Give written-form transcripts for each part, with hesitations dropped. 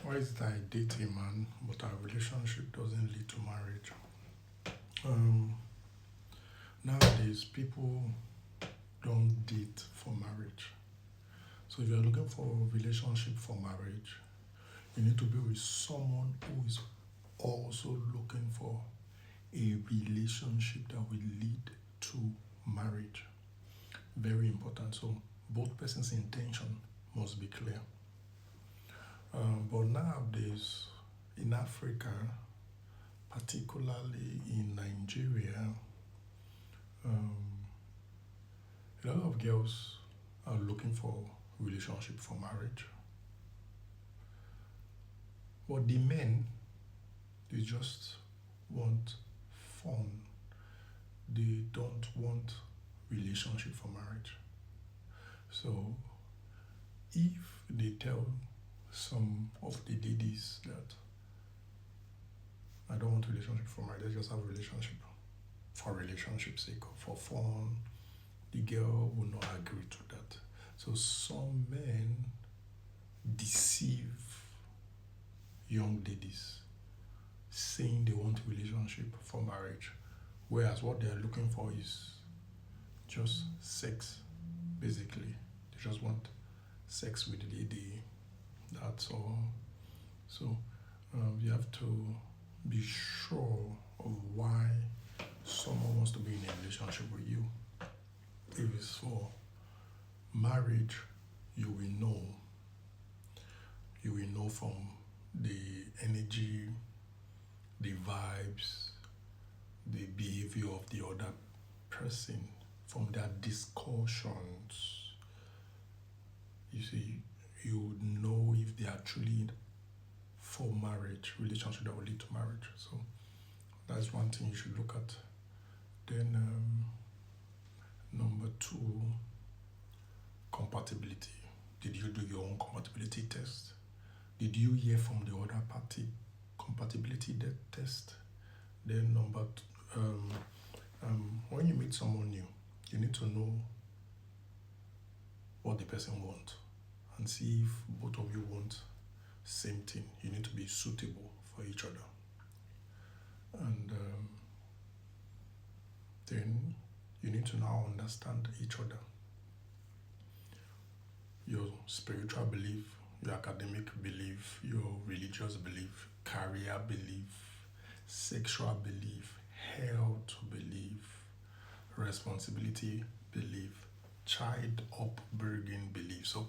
Why is it I date a man, but our relationship doesn't lead to marriage? Um, Nowadays, people don't date for marriage. So if you're looking for a relationship for marriage, you need to be with someone who is also looking for a relationship that will lead to marriage. Very important. So both persons' intention must be clear. But nowadays, in Africa, particularly in Nigeria, um, a lot of girls are looking for relationship for marriage. But the men, they just want fun. They don't want relationship for marriage. So if they tell some of the ladies that I don't want a relationship for marriage, let's just have a relationship for relationship's sake or for fun, the girl will not agree to that. So some men deceive young ladies saying they want a relationship for marriage, whereas what they are looking for is just sex, basically. They just want sex with the lady, that's all. So you have to be sure of why someone wants to be in a relationship with you. If it's for marriage, you will know. You will know from the energy, the vibes, the behavior of the other person, from their discussions. You see, you would know if they are truly for marriage, relationship that will lead to marriage. So that's one thing you should look at. Then number two, compatibility. Did you do your own compatibility test? Did you hear from the other party compatibility test? Then when you meet someone new, you need to know what the person wants and see if both of you want same thing. You need to be suitable for each other. And then you need to now understand each other. Your spiritual belief, your academic belief, your religious belief, career belief, sexual belief, health belief, responsibility belief, child upbringing belief. So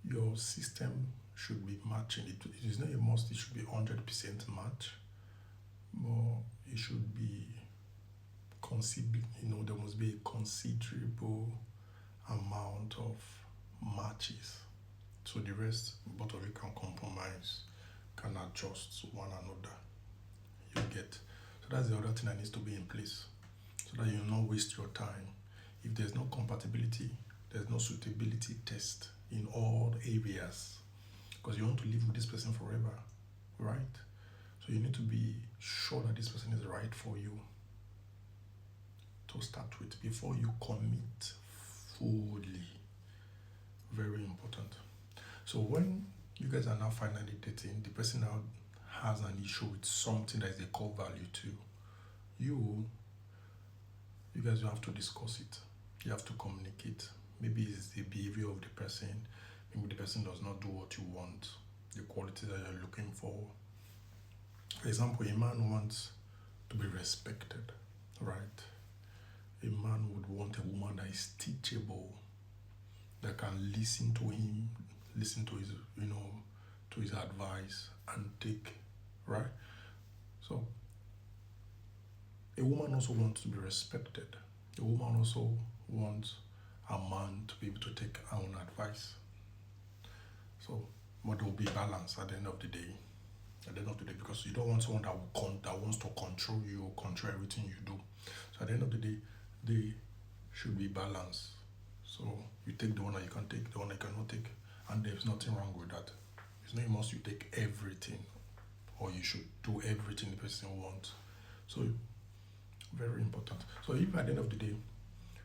your system should be matching. It is not a must, it should be 100% match, but it should be there must be a considerable amount of matches. So the rest, both of you can compromise, can adjust one another. You get. So that's the other thing that needs to be in place, so that you will not waste your time. If there's no compatibility, there's no suitability test in all areas, because you want to live with this person forever, right? So you need to be sure that this person is right for you to start with before you commit fully. Very important. So when you guys are now finally dating, the person now has an issue with something that is a core value to you. You guys will have to discuss it. You have to communicate. Maybe it's the behavior of the person. Maybe the person does not do what you want, the qualities that you're looking for. For example, a man wants to be respected, right? A man would want a woman that is teachable, that can listen to him, listen to his, to his advice and take, right? So a woman also wants to be respected. A woman also wants a man to be able to take her own advice. So, but there will be balance at the end of the day. Because you don't want someone that wants to control you, control everything you do. So at the end of the day, they should be balanced. So you take the one that you can take, the one that you cannot take, and there's nothing wrong with that. It's not a must you take everything, or you should do everything the person wants. So very important. So if at the end of the day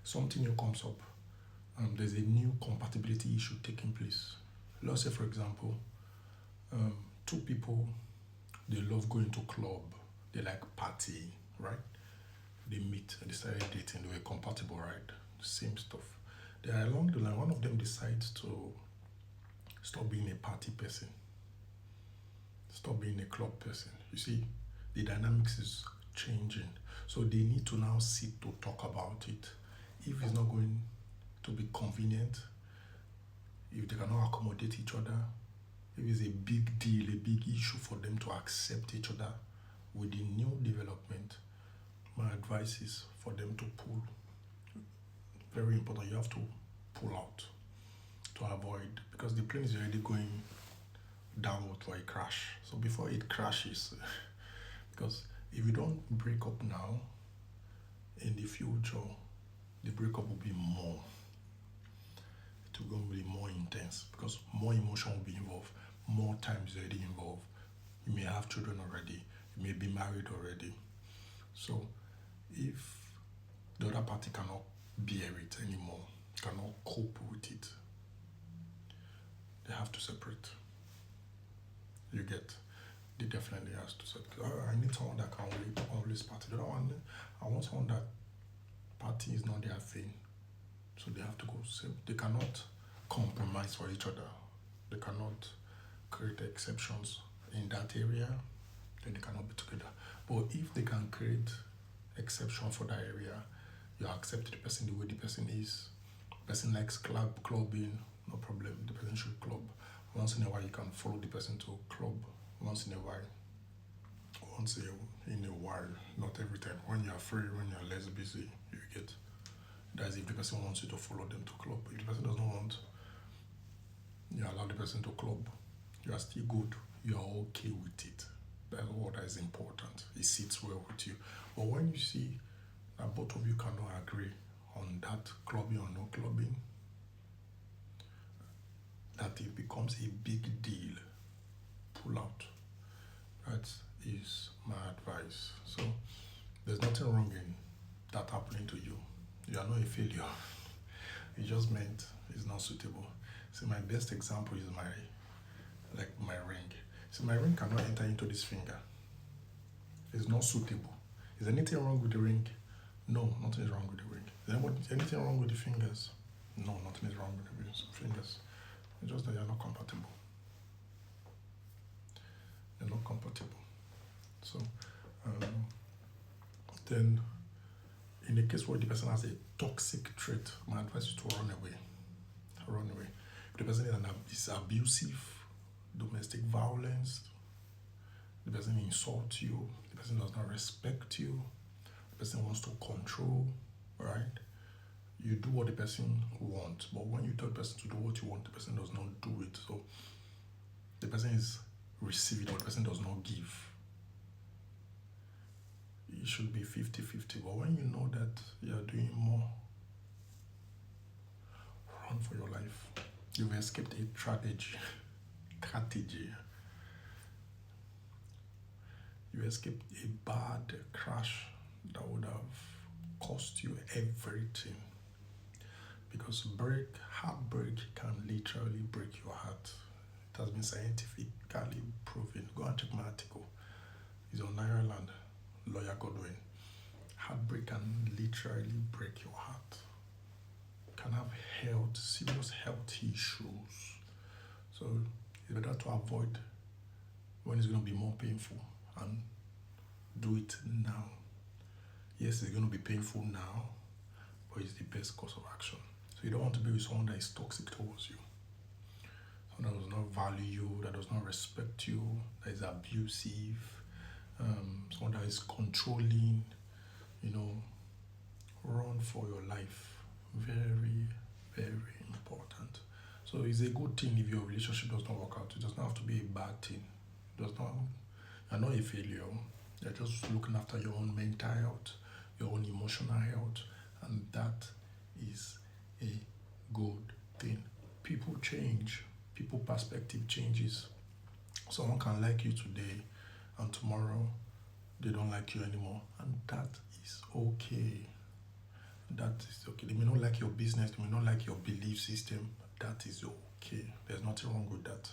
something new comes up, there's a new compatibility issue taking place. Let's say, for example, two people, they love going to club, they like party, right? They meet and they started dating, they were compatible, right? Same stuff. Then along the line, one of them decides to stop being a party person, stop being a club person. You see, the dynamics is changing. So they need to now sit to talk about it. If it's not going to be convenient, if they cannot accommodate each other, if it's a big deal, a big issue for them to accept each other with the new development, my advice is for them to pull. Very important, you have to pull out to avoid, because the plane is already going downward for a crash. So before it crashes, because if you don't break up now, in the future, the breakup will be more. It will be more intense because more emotion will be involved, more time is already involved. You may have children already, you may be married already. So if the other party cannot bear it anymore, cannot cope with it, they have to separate. You get? They definitely have to separate. I need someone that can always party. The other one, I want someone that party is not their thing. So they have to go separate. They cannot compromise for each other. They cannot create exceptions in that area, then they cannot be together. But if they can create exception for that area, you accept the person the way the person is. The person likes clubbing, no problem. The person should club. Once in a while, you can follow the person to club. Once in a while. Once in a while, not every time. When you're free, when you're less busy, you get. That's if the person wants you to follow them to club. If the person does not want, you allow the person to club. You are still good. You are okay with it. That's what is important. It sits well with you. But when you see that both of you cannot agree on that clubbing or no clubbing, that it becomes a big deal, pull out. That is my advice. So there's nothing wrong in that happening to you. You are not a failure. It just meant it's not suitable. See, my best example is my ring. See, my ring cannot enter into this finger. It's not suitable. Is anything wrong with the ring? No, nothing is wrong with the ring. Is anything wrong with the fingers? No, nothing is wrong with the fingers. It's just that you're not compatible. You're not compatible. So, then, in the case where the person has a toxic trait, my advice is to run away. Run away. If the person is abusive, domestic violence, the person insults you, the person does not respect you, the person wants to control, right? You do what the person wants, but when you tell the person to do what you want, the person does not do it. So the person is receiving what the person does not give. It should be 50-50, but when you know that you're doing more, run for your life. You've escaped a tragedy. You escaped a bad crash that would have cost you everything. Because heartbreak can literally break your heart. It has been scientifically proven. Go and check my article. It's on Ireland, lawyer Godwin. Heartbreak can literally break your heart. You can have serious health issues. So it's better to avoid when it's going to be more painful and do it now. Yes, it's going to be painful now, but it's the best course of action. So you don't want to be with someone that is toxic towards you, someone that does not value you, that does not respect you, that is abusive, someone that is controlling. Run for your life. Very, very important. So it's a good thing if your relationship does not work out. It does not have to be a bad thing. You're not a failure. You're just looking after your own mental health, your own emotional health, and that is a good thing. People change. People perspective changes. Someone can like you today, and tomorrow they don't like you anymore, and that is okay. That is okay. They may not like your business, they may not like your belief system. That is okay. There's nothing wrong with that.